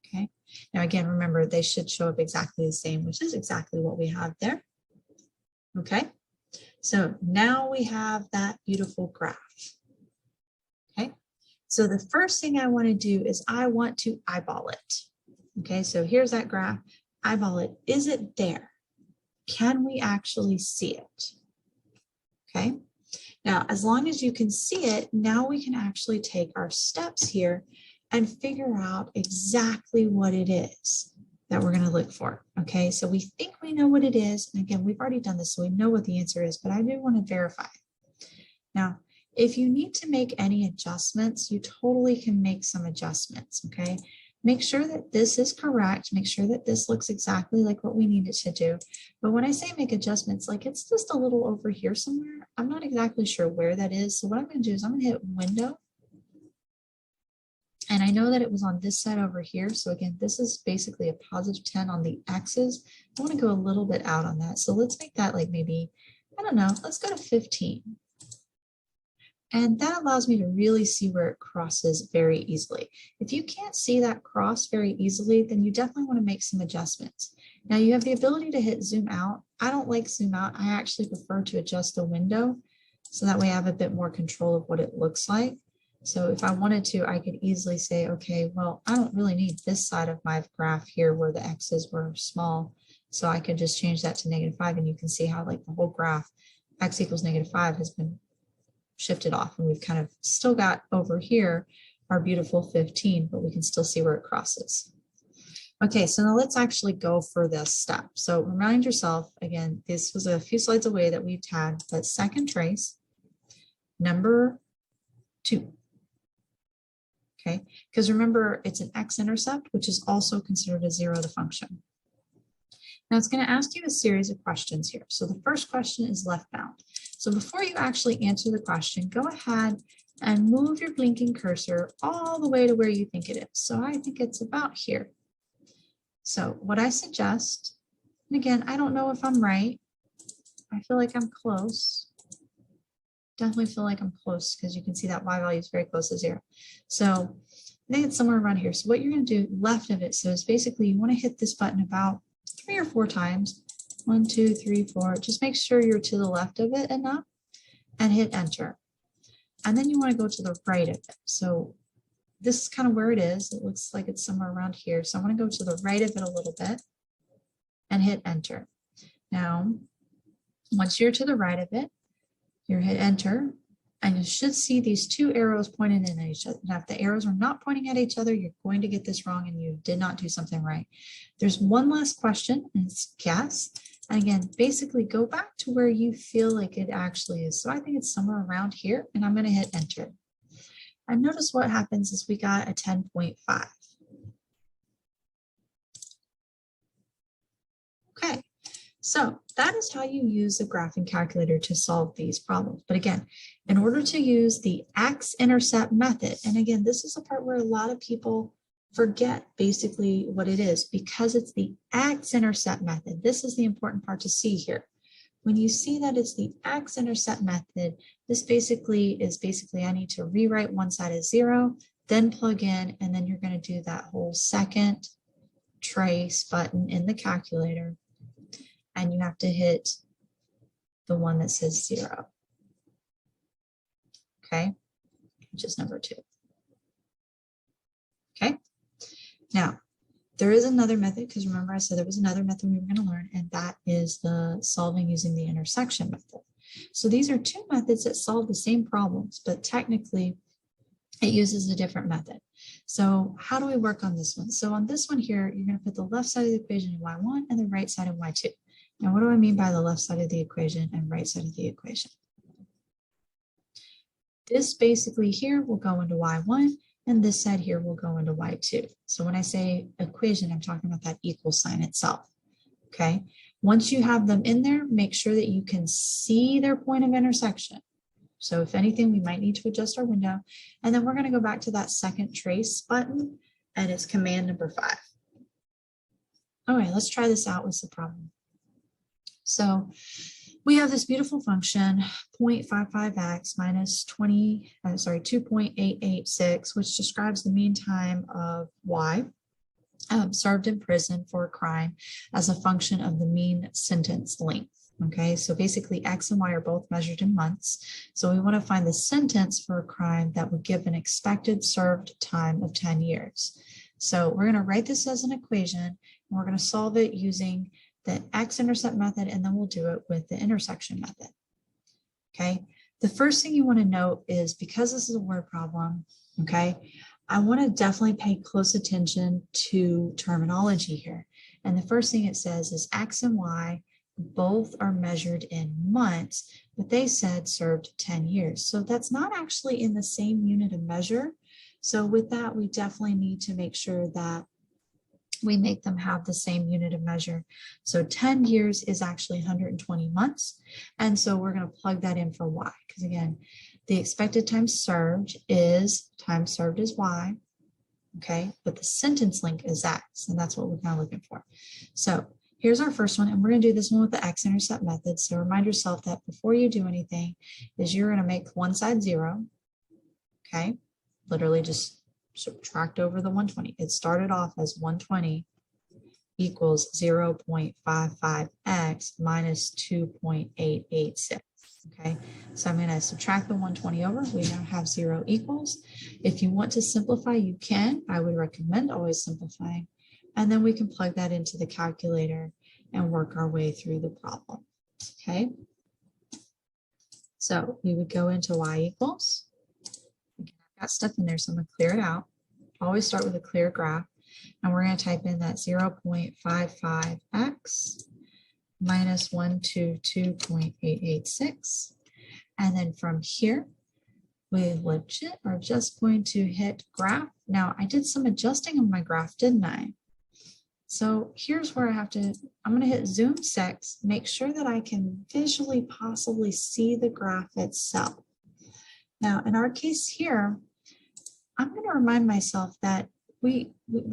[SPEAKER 1] Okay, now again, remember they should show up exactly the same, which is exactly what we have there. Okay. So now we have that beautiful graph. Okay, so the first thing I want to do is I want to eyeball it. Okay, so here's that graph. Eyeball it. Is it there? Can we actually see it? Okay, now as long as you can see it, now we can actually take our steps here and figure out exactly what it is that we're going to look for. Okay, so we think we know what it is. And again, we've already done this, so we know what the answer is, but I do want to verify. Now, if you need to make any adjustments, you totally can make some adjustments. Okay, make sure that this is correct. Make sure that this looks exactly like what we need it to do. But when I say make adjustments, like it's just a little over here somewhere. I'm not exactly sure where that is. So what I'm going to do is I'm going to hit window. And I know that it was on this side over here. So again, this is basically a positive 10 on the x's. I want to go a little bit out on that. So let's make that like maybe, I don't know, let's go to 15. And that allows me to really see where it crosses very easily. If you can't see that cross very easily, then you definitely want to make some adjustments. Now you have the ability to hit zoom out. I don't like zoom out. I actually prefer to adjust the window so that way I have a bit more control of what it looks like. So if I wanted to, I could easily say, okay, well, I don't really need this side of my graph here where the x's were small. So I could just change that to -5, and you can see how like the whole graph x equals -5 has been shifted off, and we've kind of still got over here our beautiful 15, but we can still see where it crosses. Okay, so now let's actually go for this step. So remind yourself, again, this was a few slides away that we've had, but second trace, number 2. okay? Because remember, it's an x-intercept, which is also considered a zero of the function. Now it's going to ask you a series of questions here. So the first question is left bound. So before you actually answer the question, go ahead and move your blinking cursor all the way to where you think it is. So I think it's about here. So what I suggest, and again, I don't know if I'm right. I feel like I'm close. Definitely feel like I'm close because you can see that y value is very close to 0. So I think it's somewhere around here. So what you're going to do left of it, so it's basically you want to hit this button about 3 or 4 times. 1, 2, 3, 4. Just make sure you're to the left of it enough and hit enter. And then you want to go to the right of it. So this is kind of where it is. It looks like it's somewhere around here. So I want to go to the right of it a little bit and hit enter. Now, once you're to the right of it, you hit enter, and you should see these 2 arrows pointing in at each other. Now, if the arrows are not pointing at each other, you're going to get this wrong and you did not do something right. There's one last question, and it's guess. And again, basically go back to where you feel like it actually is. So I think it's somewhere around here, and I'm going to hit enter. And notice what happens is we got a 10.5. Okay. So that is how you use the graphing calculator to solve these problems. But again, in order to use the x-intercept method, and again, this is a part where a lot of people forget basically what it is because it's the x-intercept method. This is the important part to see here. When you see that it's the x-intercept method, this basically I need to rewrite one side as 0, then plug in, and then you're going to do that whole second trace button in the calculator. And you have to hit the one that says 0, okay, which is number 2. Okay, now there is another method, because remember I said there was another method we were going to learn, and that is the solving using the intersection method. So these are 2 methods that solve the same problems, but technically it uses a different method. So how do we work on this one? So on this one here, you're going to put the left side of the equation in y1 and the right side in y2. Now, what do I mean by the left side of the equation and right side of the equation? This basically here will go into y1, and this side here will go into y2. So when I say equation, I'm talking about that equal sign itself, okay? Once you have them in there, make sure that you can see their point of intersection. So if anything, we might need to adjust our window. And then we're going to go back to that second trace button, and it's command number 5. All right, let's try this out with the problem. So we have this beautiful function 0.55x minus 2.886, which describes the mean time of y served in prison for a crime as a function of the mean sentence length. Okay, so basically x and y are both measured in months. So we want to find the sentence for a crime that would give an expected served time of 10 years. So we're going to write this as an equation, and we're going to solve it using the x-intercept method, and then we'll do it with the intersection method. Okay, the first thing you want to note is, because this is a word problem, okay, I want to definitely pay close attention to terminology here. And the first thing it says is x and y both are measured in months, but they said served 10 years. So that's not actually in the same unit of measure. So with that, we definitely need to make sure that we make them have the same unit of measure. So 10 years is actually 120 months. And so we're going to plug that in for y, because again, the expected time served is y, okay? But the sentence length is x, and that's what we're kind of looking for. So here's our first one, and we're going to do this one with the x-intercept method. So remind yourself that before you do anything is you're going to make one side 0, okay? Literally just subtract over the 120. It started off as 120 equals 0.55x minus 2.886. Okay, so I'm going to subtract the 120 over. We now have 0 equals. If you want to simplify, you can. I would recommend always simplifying. And then we can plug that into the calculator and work our way through the problem. Okay, so we would go into y equals. I've got stuff in there, so I'm going to clear it out. Always start with a clear graph, and we're going to type in that 0.55x minus 122.886, and then from here we legit are just going to hit graph. Now I did some adjusting on my graph, didn't I? So here's where I'm going to hit zoom 6, make sure that I can visually possibly see the graph itself. Now in our case here, I'm going to remind myself that we're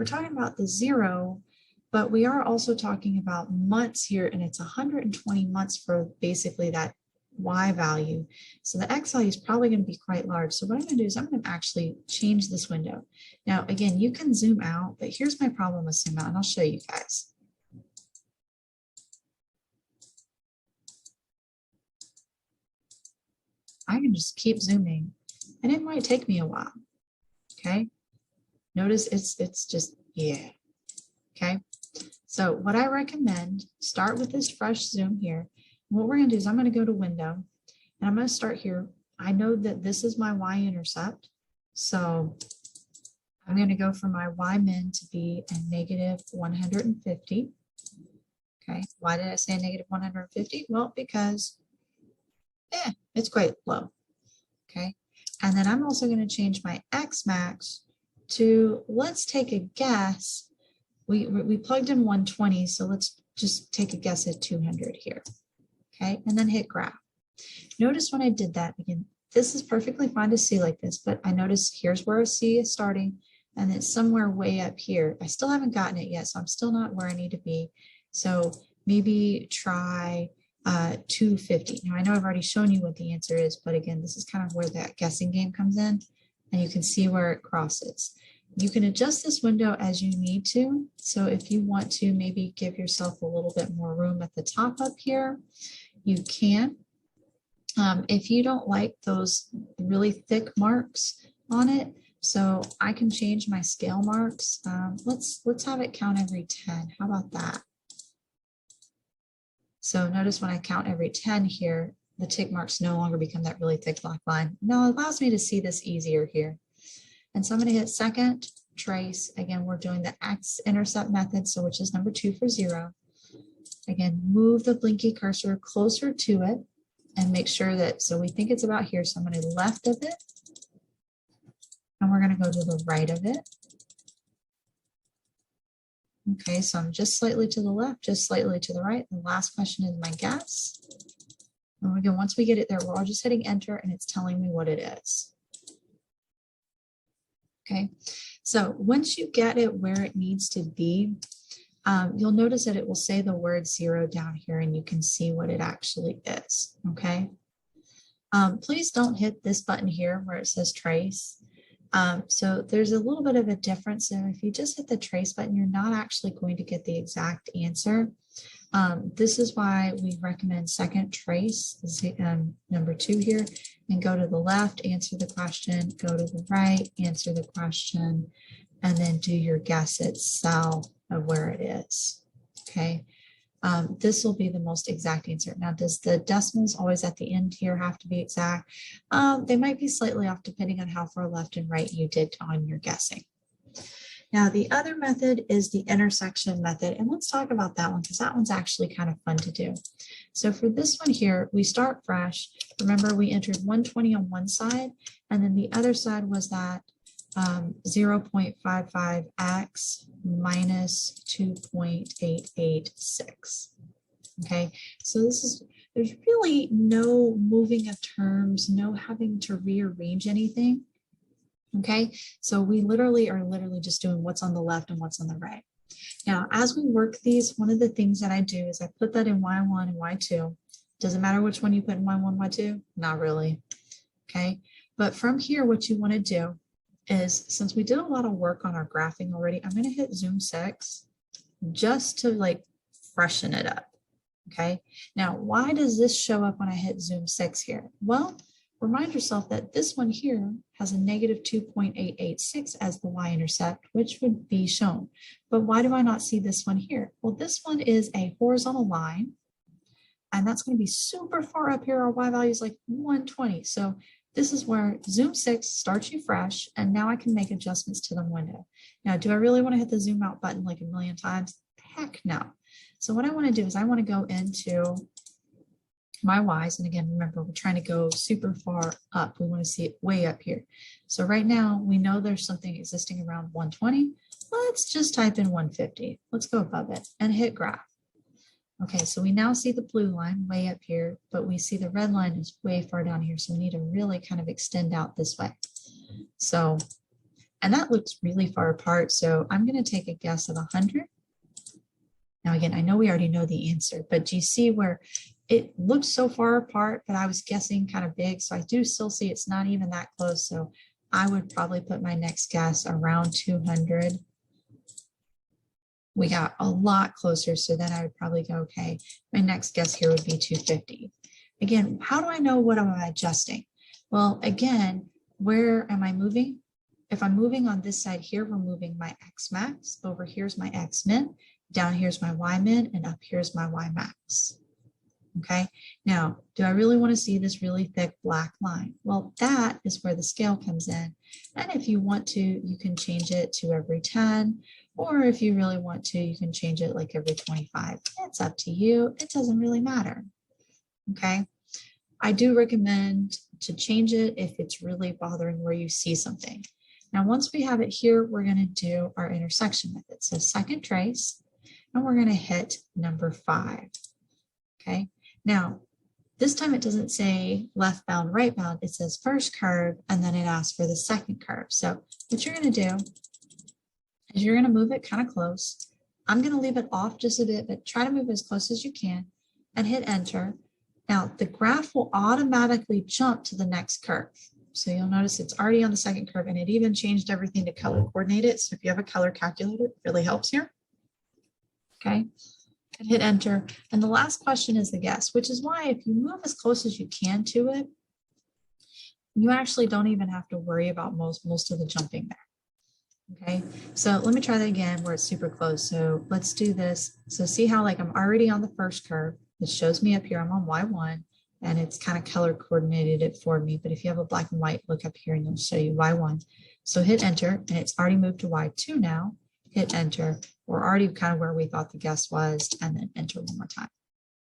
[SPEAKER 1] talking about the 0, but we are also talking about months here, and it's 120 months for basically that Y value. So the X value is probably going to be quite large. So what I'm going to do is I'm going to actually change this window. Now, again, you can zoom out, but here's my problem with zoom out, and I'll show you guys. I can just keep zooming, and it might take me a while. Okay. Notice it's just, yeah. Okay. So what I recommend, start with this fresh zoom here. What we're going to do is I'm going to go to window, and I'm going to start here. I know that this is my y-intercept. So I'm going to go for my y-min to be a negative 150. Okay. Why did I say negative 150? Well, because it's quite low. Okay. And then I'm also going to change my x max to, let's take a guess. We plugged in 120, so let's just take a guess at 200 here. Okay, and then hit graph. Notice when I did that, again, this is perfectly fine to see like this, but I noticed here's where C is starting, and it's somewhere way up here. I still haven't gotten it yet, so I'm still not where I need to be. So maybe try 250. Now I know I've already shown you what the answer is, but again, this is kind of where that guessing game comes in, and you can see where it crosses. You can adjust this window as you need to. So if you want to maybe give yourself a little bit more room at the top up here, you can. If you don't like those really thick marks on it, so I can change my scale marks. Let's have it count every 10. How about that? So notice when I count every 10 here, the tick marks no longer become that really thick black line. No, it allows me to see this easier here. And so I'm going to hit second, trace. Again, we're doing the x-intercept method, so which is number 2 for 0. Again, move the blinky cursor closer to it and make sure that, so we think it's about here, so I'm going to left of it, and we're going to go to the right of it. Okay, so I'm just slightly to the left, just slightly to the right. The last question is my guess. And again, once we get it there, we're all just hitting enter, and it's telling me what it is. Okay, so once you get it where it needs to be, you'll notice that it will say the word 0 down here, and you can see what it actually is. Okay, please don't hit this button here where it says trace. So there's a little bit of a difference. So if you just hit the trace button, you're not actually going to get the exact answer. This is why we recommend second trace, number 2 here, and go to the left, answer the question, go to the right, answer the question, and then do your guess itself of where it is. Okay, this will be the most exact answer. Now, does the decimals always at the end here have to be exact? They might be slightly off depending on how far left and right you did on your guessing. Now, the other method is the intersection method, and let's talk about that one because that one's actually kind of fun to do. So for this one here, we start fresh. Remember, we entered 120 on one side, and then the other side was that 0.55x minus 2.886. Okay, so there's really no moving of terms, no having to rearrange anything. Okay, so we are just doing what's on the left and what's on the right. Now, as we work these, one of the things that I do is I put that in Y1 and Y2. Does it matter which one you put in Y1, Y2? Not really. Okay, but from here, what you want to do is, since we did a lot of work on our graphing already, I'm going to hit zoom 6 just to like freshen it up. Okay, now why does this show up when I hit zoom 6 here? Well, remind yourself that this one here has a negative 2.886 as the y-intercept, which would be shown. But why do I not see this one here? Well, this one is a horizontal line, and that's going to be super far up here. Our y value is like 120. So this is where zoom 6 starts you fresh, and now I can make adjustments to the window. Now, do I really want to hit the zoom out button like a million times? Heck no. So what I want to do is I want to go into my y's, and again, remember, we're trying to go super far up. We want to see it way up here. So right now, we know there's something existing around 120. Let's just type in 150. Let's go above it and hit graph. Okay, so we now see the blue line way up here, but we see the red line is way far down here. So we need to really kind of extend out this way. So, and that looks really far apart. So I'm going to take a guess of 100. Now, again, I know we already know the answer, but do you see where it looks so far apart, but I was guessing kind of big. So I do still see it's not even that close. So I would probably put my next guess around 200. We got a lot closer, so then I would probably go, okay, my next guess here would be 250. Again, how do I know what am I adjusting? Well, again, where am I moving? If I'm moving on this side here, we're moving my X max. Over here's my X min. Down here's my Y min, and up here's my Y max. Okay, now, do I really want to see this really thick black line? Well, that is where the scale comes in. And if you want to, you can change it to every 10, or if you really want to, you can change it like every 25. It's up to you. It doesn't really matter. Okay, I do recommend to change it if it's really bothering where you see something. Now, once we have it here, we're going to do our intersection method. So second trace, and we're going to hit number 5. Okay. Now, this time it doesn't say left bound, right bound. It says first curve, and then it asks for the second curve. So what you're going to do is you're going to move it kind of close. I'm going to leave it off just a bit, but try to move as close as you can and hit enter. Now, the graph will automatically jump to the next curve. So you'll notice it's already on the second curve, and it even changed everything to color coordinate it. So if you have a color calculator, it really helps here. Okay. And hit enter. And the last question is the guess, which is why if you move as close as you can to it, you actually don't even have to worry about most of the jumping there. Okay, so let me try that again where it's super close. So let's do this. So see how like I'm already on the first curve. It shows me up here, I'm on Y1, and it's kind of color coordinated it for me. But if you have a black and white, look up here and it'll show you Y1. So hit enter, and it's already moved to Y2 now. Hit enter. We're already kind of where we thought the guess was, and then enter one more time.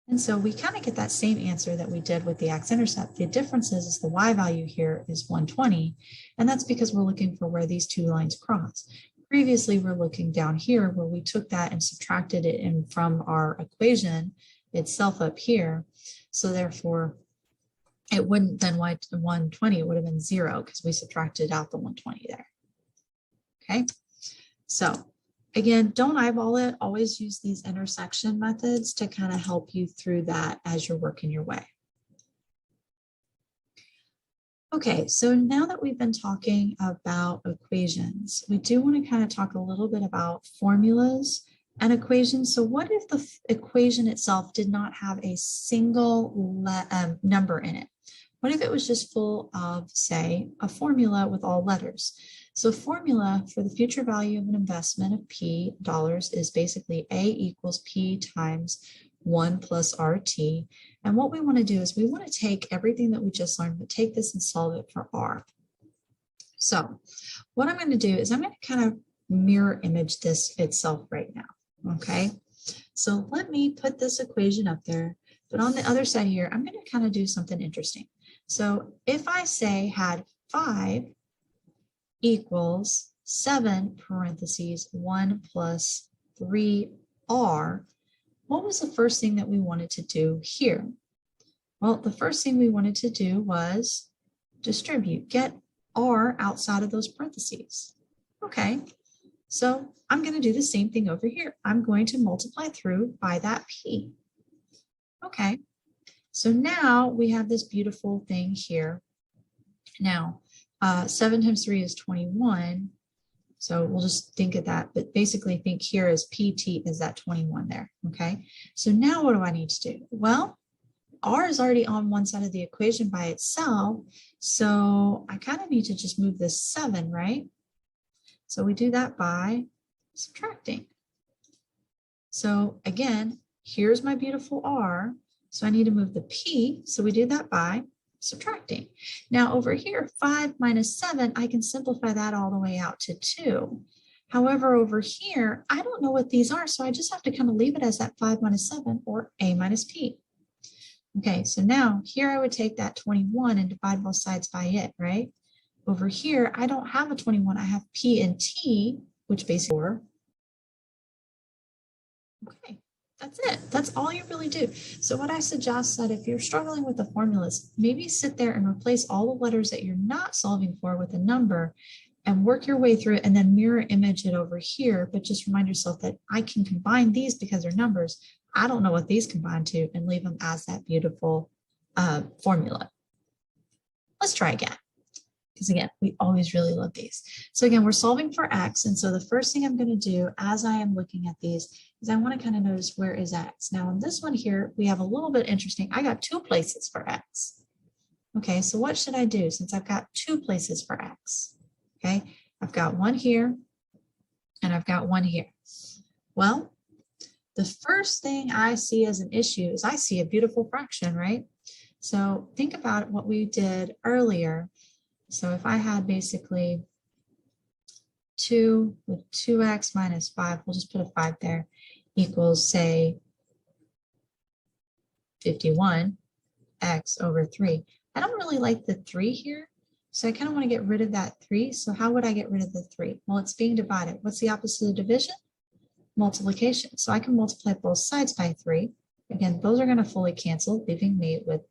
[SPEAKER 1] And so we kind of get that same answer that we did with the x-intercept. The difference is the y value here is 120, and that's because we're looking for where these two lines cross. Previously, we're looking down here where we took that and subtracted it in from our equation itself up here. So therefore, it wouldn't then y120, it would have been 0 because we subtracted out the 120 there. Okay, so again, don't eyeball it. Always use these intersection methods to kind of help you through that as you're working your way. Okay, so now that we've been talking about equations, we do want to kind of talk a little bit about formulas and equations. So what if the equation itself did not have a single number in it? What if it was just full of, say, a formula with all letters? So formula for the future value of an investment of P dollars is basically A equals P times 1 plus RT. And what we want to do is we want to take everything that we just learned, but take this and solve it for R. So what I'm going to do is I'm going to kind of mirror image this itself right now. Okay, so let me put this equation up there, but on the other side here, I'm going to kind of do something interesting. So if I say had 5 equals 7 parentheses 1 plus 3R, what was the first thing that we wanted to do here? Well, the first thing we wanted to do was distribute, get R outside of those parentheses. Okay, so I'm going to do the same thing over here. I'm going to multiply through by that P. Okay, so now we have this beautiful thing here. Now, 7 times 3 is 21. So we'll just think of that, but basically think here as PT is that 21 there, okay? So now what do I need to do? Well, R is already on one side of the equation by itself, so I kind of need to just move this 7, right? So we do that by subtracting. So again, here's my beautiful R, so I need to move the P, so we do that by subtracting. Now over here, 5 minus 7, I can simplify that all the way out to 2. However, over here, I don't know what these are, so I just have to kind of leave it as that 5 minus 7 or A minus P. Okay, so now here I would take that 21 and divide both sides by it, right? Over here, I don't have a 21, I have P and T, which basically 4. Okay, that's it. That's all you really do. So what I suggest that if you're struggling with the formulas, maybe sit there and replace all the letters that you're not solving for with a number and work your way through it and then mirror image it over here. But just remind yourself that I can combine these because they're numbers. I don't know what these combine to, and leave them as that beautiful formula. Let's try again. Because again, we always really love these. So again, we're solving for x. And so the first thing I'm going to do as I am looking at these is I want to kind of notice where is x. Now in this one here, we have a little bit interesting. I got 2 places for x. Okay, so what should I do since I've got 2 places for x? Okay, I've got one here and I've got one here. Well, the first thing I see as an issue is I see a beautiful fraction, right? So think about what we did earlier. So if I had basically 2 with 2x minus 5, we'll just put a 5 there, equals, say, 51x over 3. I don't really like the 3 here, so I kind of want to get rid of that 3. So how would I get rid of the 3? Well, it's being divided. What's the opposite of division? Multiplication. So I can multiply both sides by 3. Again, those are going to fully cancel, leaving me with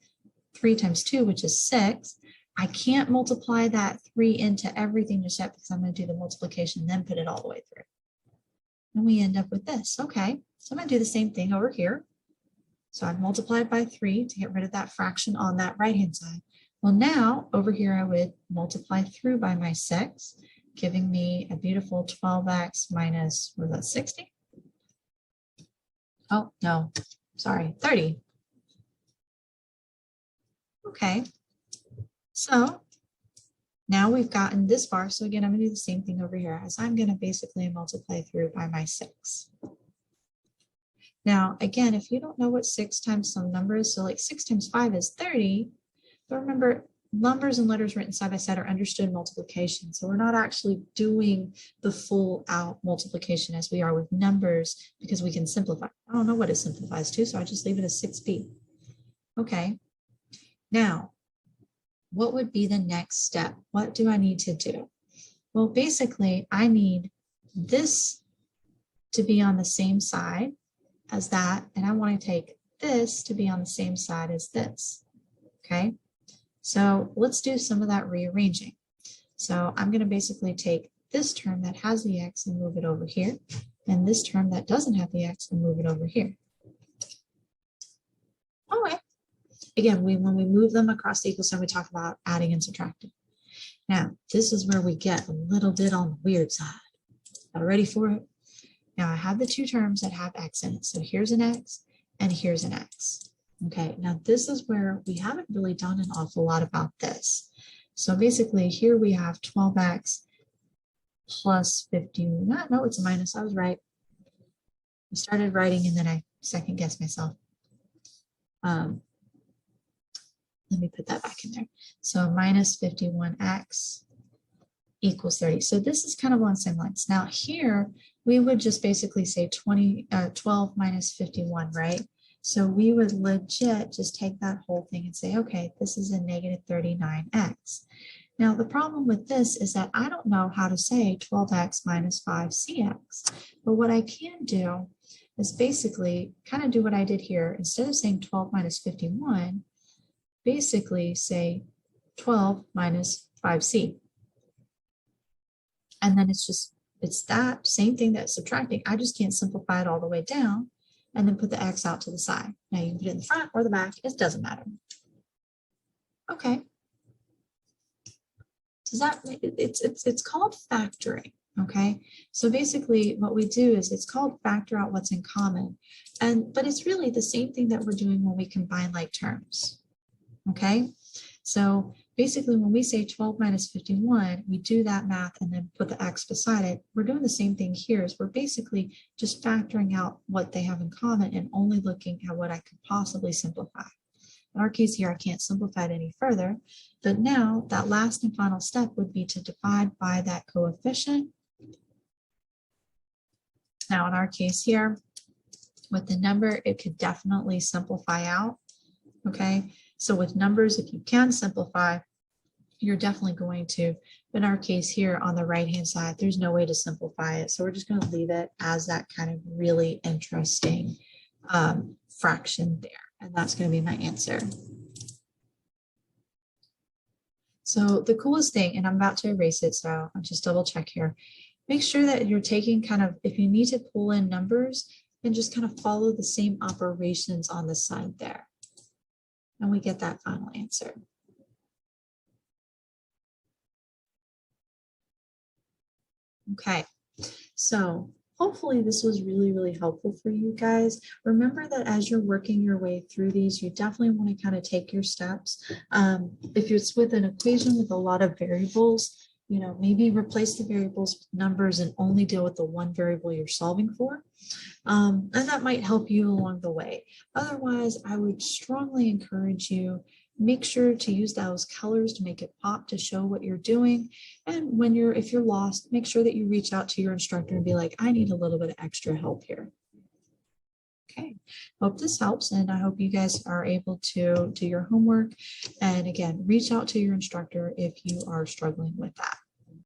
[SPEAKER 1] 3 times 2, which is 6. I can't multiply that 3 into everything just yet because I'm going to do the multiplication and then put it all the way through. And we end up with this. Okay, so I'm going to do the same thing over here. So I've multiplied by 3 to get rid of that fraction on that right-hand side. Well, now over here I would multiply through by my 6, giving me a beautiful 12x minus, what was that, 60? Oh, no, sorry, 30. Okay. So now we've gotten this far. So again, I'm going to do the same thing over here as I'm going to basically multiply through by my 6. Now, again, if you don't know what 6 times some number is, so like 6 times 5 is 30, but remember, numbers and letters written side by side are understood multiplication. So we're not actually doing the full out multiplication as we are with numbers because we can simplify. I don't know what it simplifies to, so I just leave it as 6b. Okay. Now, what would be the next step? What do I need to do? Well, basically, I need this to be on the same side as that, and I want to take this to be on the same side as this. Okay, so let's do some of that rearranging. So I'm going to basically take this term that has the x and move it over here, and this term that doesn't have the x and move it over here. All right. Again, when we move them across the equal sign, we talk about adding and subtracting. Now, this is where we get a little bit on the weird side. Are you ready for it? Now, I have the 2 terms that have x in it. So here's an x and here's an x. Okay, now this is where we haven't really done an awful lot about this. So basically, here we have 12x plus 50. No, it's a minus. I was right. I started writing and then I second guessed myself. Let me put that back in there. So minus 51x equals 30. So this is kind of along the same lines. Now here, we would just basically say 12 minus 51, right? So we would legit just take that whole thing and say, okay, this is a negative 39x. Now the problem with this is that I don't know how to say 12x minus 5cx. But what I can do is basically kind of do what I did here. Instead of saying 12 minus 51, basically say 12 minus 5c. And then it's that same thing that's subtracting. I just can't simplify it all the way down and then put the x out to the side. Now you can put it in the front or the back, it doesn't matter. Okay. Does that, it's called factoring. Okay, so basically what we do is it's called factor out what's in common. But it's really the same thing that we're doing when we combine like terms. Okay, so basically when we say 12 minus 51, we do that math and then put the x beside it. We're doing the same thing here. Is we're basically just factoring out what they have in common and only looking at what I could possibly simplify. In our case here, I can't simplify it any further, but now that last and final step would be to divide by that coefficient. Now in our case here, with the number, it could definitely simplify out. Okay, so with numbers, if you can simplify, you're definitely going to. In our case here on the right-hand side, there's no way to simplify it. So we're just going to leave it as that kind of really interesting fraction there. And that's going to be my answer. So the coolest thing, and I'm about to erase it, so I'll just double check here. Make sure that you're taking kind of, if you need to pull in numbers, then just kind of follow the same operations on the side there. And we get that final answer. Okay, so hopefully this was really, really helpful for you guys. Remember that as you're working your way through these, you definitely want to kind of take your steps. If it's with an equation with a lot of variables, you know, maybe replace the variables with numbers and only deal with the one variable you're solving for. And that might help you along the way. Otherwise, I would strongly encourage you, make sure to use those colors to make it pop, to show what you're doing. And when if you're lost, make sure that you reach out to your instructor and be like, I need a little bit of extra help here. Okay, hope this helps, and I hope you guys are able to do your homework. And again, reach out to your instructor if you are struggling with that.